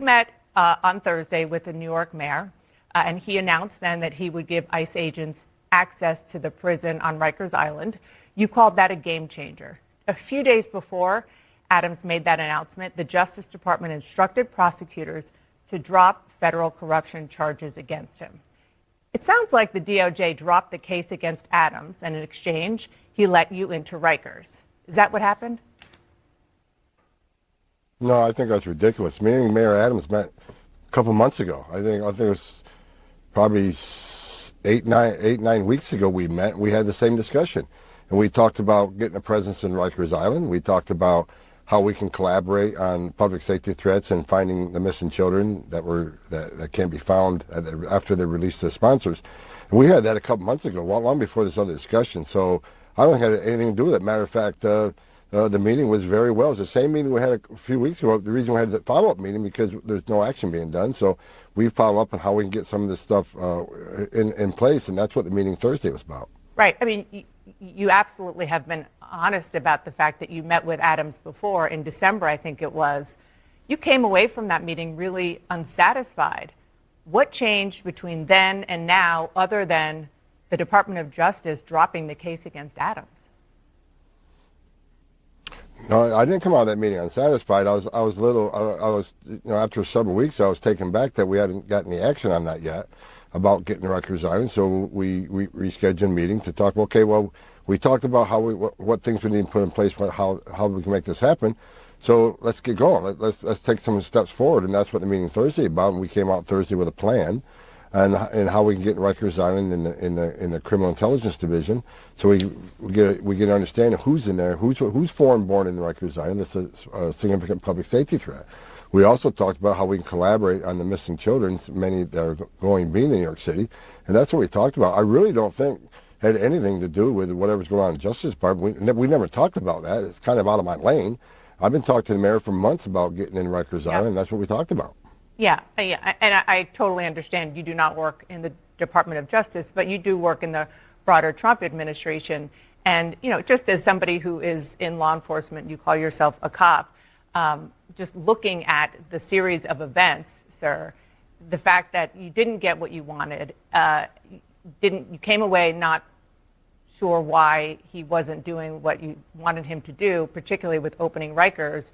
met on Thursday with the New York mayor, and he announced then that he would give ICE agents access to the prison on Rikers Island. You called that a game changer. A few days before Adams made that announcement, the Justice Department instructed prosecutors to drop federal corruption charges against him. It sounds like the DOJ dropped the case against Adams, and in exchange, he let you into Rikers. Is that what happened? No, I think that's ridiculous. Me and Mayor Adams met a couple months ago. I think it was probably eight, 9 weeks ago we met. We had the same discussion. And we talked about getting a presence in Rikers Island. We talked about how we can collaborate on public safety threats and finding the missing children that can't be found after they release their sponsors. And we had that a couple months ago, long before this other discussion. So I don't have anything to do with it. Matter of fact, the meeting was very well. It was the same meeting we had a few weeks ago. The reason we had the follow-up meeting because there's no action being done. So we follow up on how we can get some of this stuff in place, and that's what the meeting Thursday was about. Right. I mean, you absolutely have been honest about the fact that you met with Adams before in December, I think it was. You came away from that meeting really unsatisfied. What changed between then and now other than the Department of Justice dropping the case against Adams? No, I didn't come out of that meeting unsatisfied. I was after several weeks, I was taken back that we hadn't gotten any action on that yet about getting Rikers Island. So we rescheduled a meeting to talk. Okay, well, we talked about what things we need to put in place, how we can make this happen. So let's get going. Let's take some steps forward, and that's what the meeting Thursday about. And we came out Thursday with a plan, and how we can get Rikers Island in the criminal intelligence division. So we get an understanding of who's in there, who's foreign born in the Rikers Island. That's a significant public safety threat. We also talked about how we can collaborate on the missing children, many that are being in New York City, and that's what we talked about. I really don't think it had anything to do with whatever's going on in the Justice Department. We never talked about that. It's kind of out of my lane. I've been talking to the mayor for months about getting in Rikers Island, and that's what we talked about. Yeah, and I totally understand you do not work in the Department of Justice, but you do work in the broader Trump administration. And, just as somebody who is in law enforcement, you call yourself a cop, just looking at the series of events, sir, the fact that you didn't get what you wanted, you came away not sure why he wasn't doing what you wanted him to do, particularly with opening Rikers.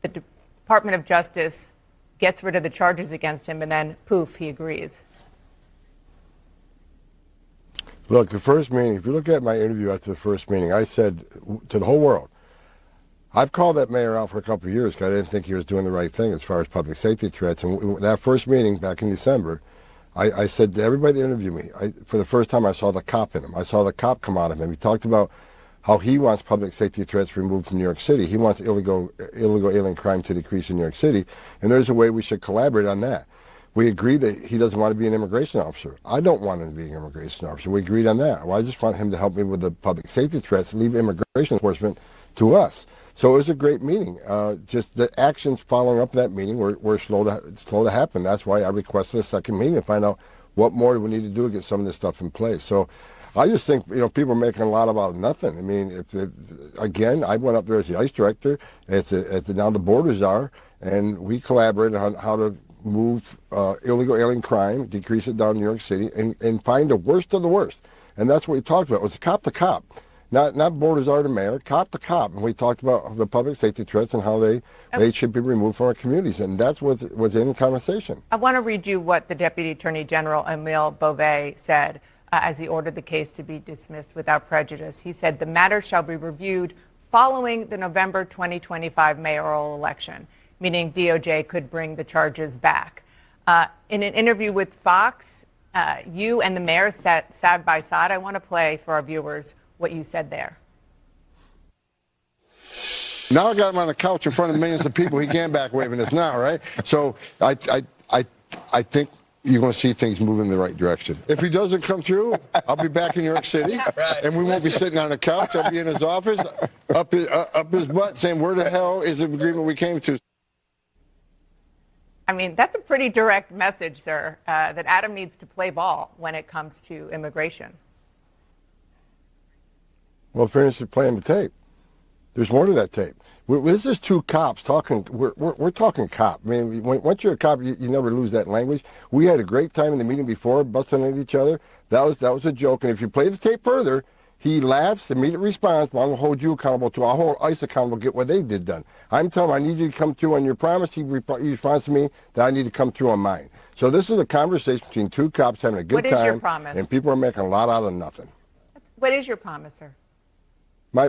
The Department of Justice gets rid of the charges against him, and then, poof, he agrees. Look, the first meeting, if you look at my interview after the first meeting, I said to the whole world, I've called that mayor out for a couple of years because I didn't think he was doing the right thing as far as public safety threats. And that first meeting back in December, I said to everybody that interviewed me, for the first time I saw the cop in him. I saw the cop come out of him. He talked about how he wants public safety threats removed from New York City. He wants illegal alien crime to decrease in New York City. And there's a way we should collaborate on that. We agreed that he doesn't want to be an immigration officer. I don't want him to be an immigration officer. We agreed on that. Well, I just want him to help me with the public safety threats, leave immigration enforcement to us. So it was a great meeting. Just the actions following up that meeting were slow to happen. That's why I requested a second meeting to find out what more do we need to do to get some of this stuff in place. So I just think, people are making a lot about nothing. I mean, again, I went up there as the ICE director, now the borders are, and we collaborated on how to move illegal alien crime, decrease it down in New York City, and find the worst of the worst. And that's what we talked about. It was cop to cop. Not borders are to mayor, cop to cop. And we talked about the public safety threats and how they should be removed from our communities. And that's what was in the conversation. I want to read you what the Deputy Attorney General, Emile Beauvais, said as he ordered the case to be dismissed without prejudice. He said, the matter shall be reviewed following the November 2025 mayoral election, meaning DOJ could bring the charges back. In an interview with Fox, you and the mayor sat side by side. I want to play for our viewers what you said there. Now I got him on the couch in front of millions of people. He can't back waving us now, right? So I think you're going to see things moving in the right direction. If he doesn't come through, I'll be back in New York City, and we won't be sitting on the couch. I'll be in his office, up his butt, saying, where the hell is the agreement we came to? I mean, that's a pretty direct message, sir, that Adam needs to play ball when it comes to immigration. Well, finish playing the tape. There's more to that tape. This is two cops talking. We're talking cop. I mean, once you're a cop, you never lose that language. We had a great time in the meeting before, busting at each other. That was a joke. And if you play the tape further, he laughs, immediate response. Well, I'm gonna hold you accountable too. I'll hold ICE accountable. Get what they did done. I'm telling him I need you to come through on your promise. He responds to me that I need to come through on mine. So this is a conversation between two cops having a good time. What is your promise? And people are making a lot out of nothing. What is your promise, sir? My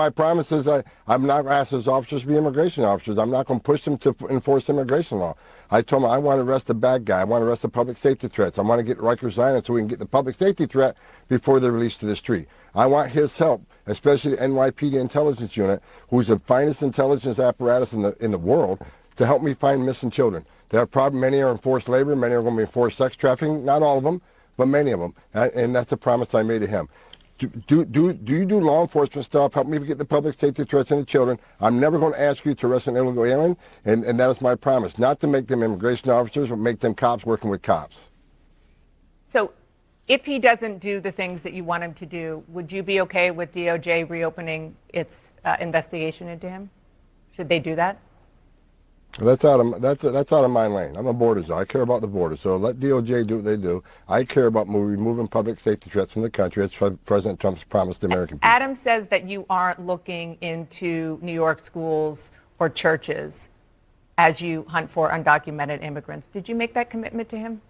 promise is I'm not going to ask those officers to be immigration officers. I'm not going to push them to enforce immigration law. I told them I want to arrest the bad guy. I want to arrest the public safety threats. I want to get Rikers Island so we can get the public safety threat before they're released to the street. I want his help, especially the NYPD intelligence unit, who's the finest intelligence apparatus in the world, to help me find missing children. There are probably many are in forced labor. Many are going to be in forced sex trafficking. Not all of them, but many of them. And that's a promise I made to him. Do you do law enforcement stuff? Help me get the public safety threats into children. I'm never going to ask you to arrest an illegal alien, and that is my promise. Not to make them immigration officers, but make them cops working with cops. So if he doesn't do the things that you want him to do, would you be okay with DOJ reopening its investigation into him? Should they do that? That's out of my lane. I'm a border czar. I care about the border. So let DOJ do what they do. I care about removing public safety threats from the country. That's what President Trump's promised the American people. Adams says that you aren't looking into New York schools or churches as you hunt for undocumented immigrants. Did you make that commitment to him?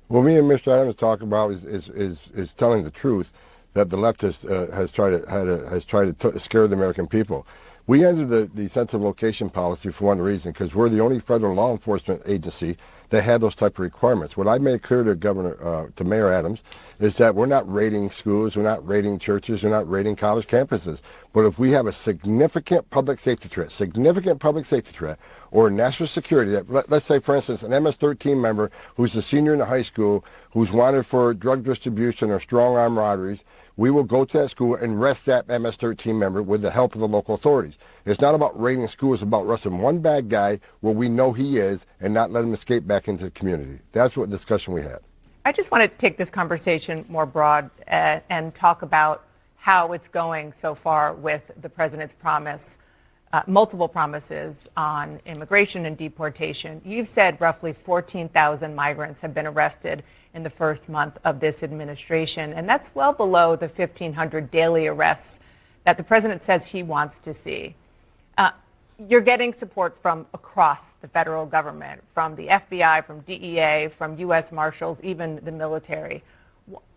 What me and Mr. Adams talk about is telling the truth that the left has tried to scare the American people. We ended the sensitive location policy for one reason, because we're the only federal law enforcement agency that had those type of requirements. What I made clear to Mayor Adams is that we're not raiding schools, we're not raiding churches, we're not raiding college campuses. But if we have a significant public safety threat, or national security, that let's say, for instance, an MS-13 member who's a senior in the high school, who's wanted for drug distribution or strong arm robberies, we will go to that school and arrest that MS-13 member with the help of the local authorities. It's not about raiding schools, it's about arresting one bad guy where we know he is and not let him escape back into the community. That's what discussion we had. I just want to take this conversation more broad and talk about how it's going so far with the president's promise, multiple promises on immigration and deportation. You've said roughly 14,000 migrants have been arrested in the first month of this administration, and that's well below the 1,500 daily arrests that the president says he wants to see. You're getting support from across the federal government, from the FBI, from DEA, from U.S. Marshals, even the military.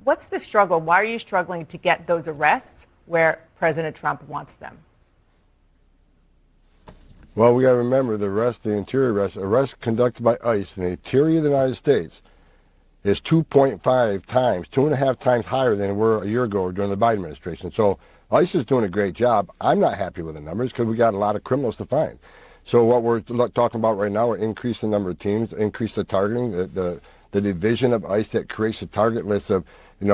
What's the struggle? Why are you struggling to get those arrests where President Trump wants them? Well, we got to remember the interior arrests conducted by ICE in the interior of the United States is 2.5 times higher than they were a year ago during the Biden administration. So ICE is doing a great job. I'm not happy with the numbers because we got a lot of criminals to find. So what we're talking about right now, we're increasing the number of teams, increase the targeting, the division of ICE that creates a target list of,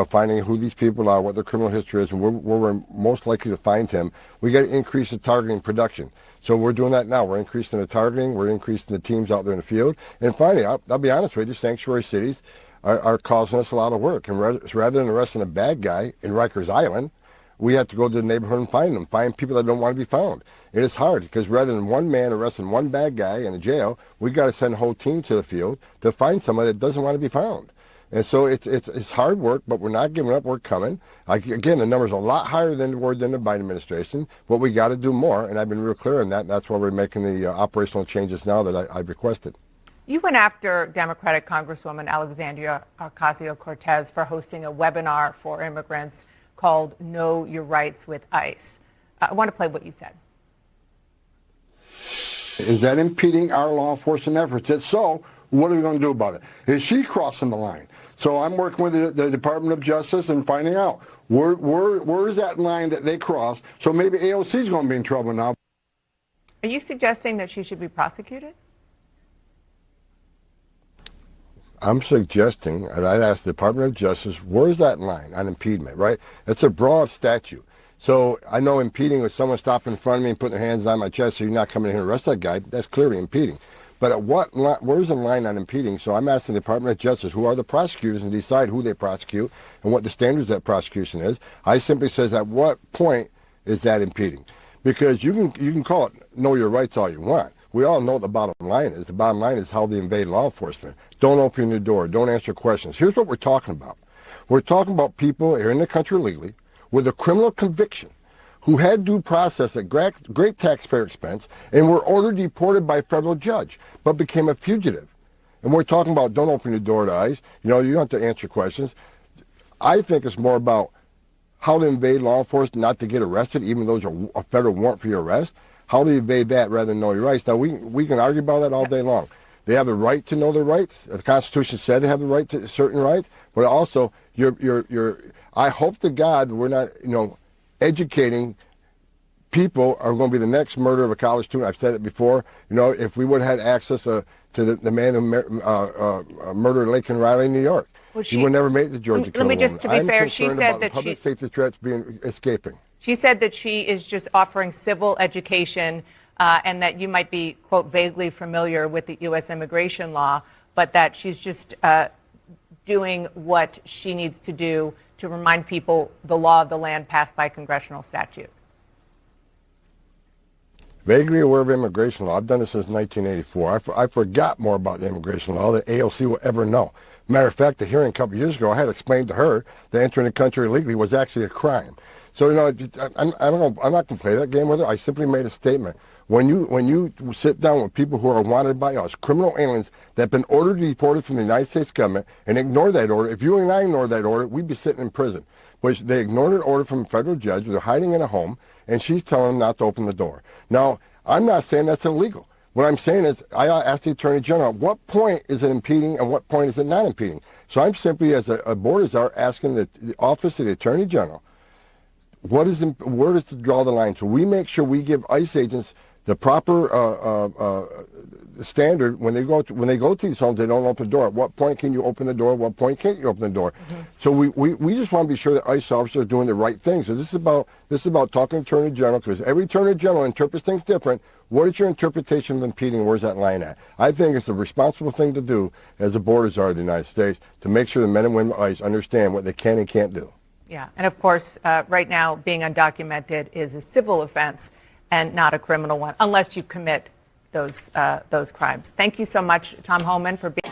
finding who these people are, what their criminal history is, and where we're most likely to find him. We got to increase the targeting production. So we're doing that now. We're increasing the targeting. We're increasing the teams out there in the field. And finally, I'll be honest with you, sanctuary cities are causing us a lot of work. And rather than arresting a bad guy in Rikers Island, we have to go to the neighborhood and find them, find people that don't want to be found. It is hard because rather than one man arresting one bad guy in a jail, we got to send a whole team to the field to find somebody that doesn't want to be found. And so it's hard work, but we're not giving up. We're coming. Again, the numbers are a lot higher than the Biden administration, but we got to do more, and I've been real clear on that, and that's why we're making the operational changes now that I've requested. You went after Democratic Congresswoman Alexandria Ocasio-Cortez for hosting a webinar for immigrants called Know Your Rights with ICE. I want to play what you said. Is that impeding our law enforcement efforts? If so, what are we going to do about it? Is she crossing the line? So I'm working with the Department of Justice and finding out where is that line that they cross. So maybe AOC is going to be in trouble now. Are you suggesting that she should be prosecuted? I'm suggesting, and I'd ask the Department of Justice, where's that line on impediment, right? It's a broad statute. So I know impeding with someone stopping in front of me and putting their hands on my chest so you're not coming in here and arrest that guy, that's clearly impeding. But at where's the line on impeding? So I'm asking the Department of Justice, who are the prosecutors, and decide who they prosecute and what the standards of that prosecution is. I simply says, at what point is that impeding? Because you can call it know your rights all you want. We all know what the bottom line is. The bottom line is how they invade law enforcement. Don't open your door. Don't answer questions. Here's what we're talking about. We're talking about people here in the country legally with a criminal conviction who had due process at great taxpayer expense and were ordered deported by a federal judge, but became a fugitive. And we're talking about don't open your door to ICE. You don't have to answer questions. I think it's more about how to invade law enforcement, not to get arrested, even though there's a federal warrant for your arrest. How to evade that rather than know your rights. Now, we can argue about that all day long. They have the right to know their rights. The Constitution said they have the right to certain rights, but also I hope to God we're not, educating people are going to be the next murder of a college student. I've said it before. If we would have had access to the man who murdered Laken Riley in New York, he would never make the Georgia killer. Let me just, to be fair, she said that public safety threats escaping. She said that she is just offering civil education and that you might be, quote, vaguely familiar with the U.S. immigration law, but that she's just doing what she needs to do to remind people the law of the land passed by congressional statute. Vaguely aware of immigration law. I've done this since 1984. I forgot more about the immigration law than AOC will ever know. Matter of fact, the hearing a couple of years ago, I had explained to her that entering the country illegally was actually a crime. So, I'm not going to play that game with her. I simply made a statement. When you sit down with people who are wanted by us, criminal aliens that have been ordered deported from the United States government and ignore that order, if you and I ignored that order, we'd be sitting in prison. But they ignored an order from a federal judge. They're hiding in a home, and she's telling them not to open the door. Now, I'm not saying that's illegal. What I'm saying is I asked the Attorney General, what point is it impeding and what point is it not impeding? So I'm simply, as a board czar, asking the Office of the Attorney General, where does it draw the line? So we make sure we give ICE agents the proper standard when they go to these homes. They don't open the door. At what point can you open the door? At what point can't you open the door? Mm-hmm. So we just want to be sure that ICE officers are doing the right thing. So this is about talking to Attorney General, because every Attorney General interprets things different. What is your interpretation of impeding? Where's that line at? I think it's a responsible thing to do as the board czar of the United States to make sure the men and women of ICE understand what they can and can't do. Yeah, and of course, right now, being undocumented is a civil offense and not a criminal one, unless you commit those crimes. Thank you so much, Tom Homan, for being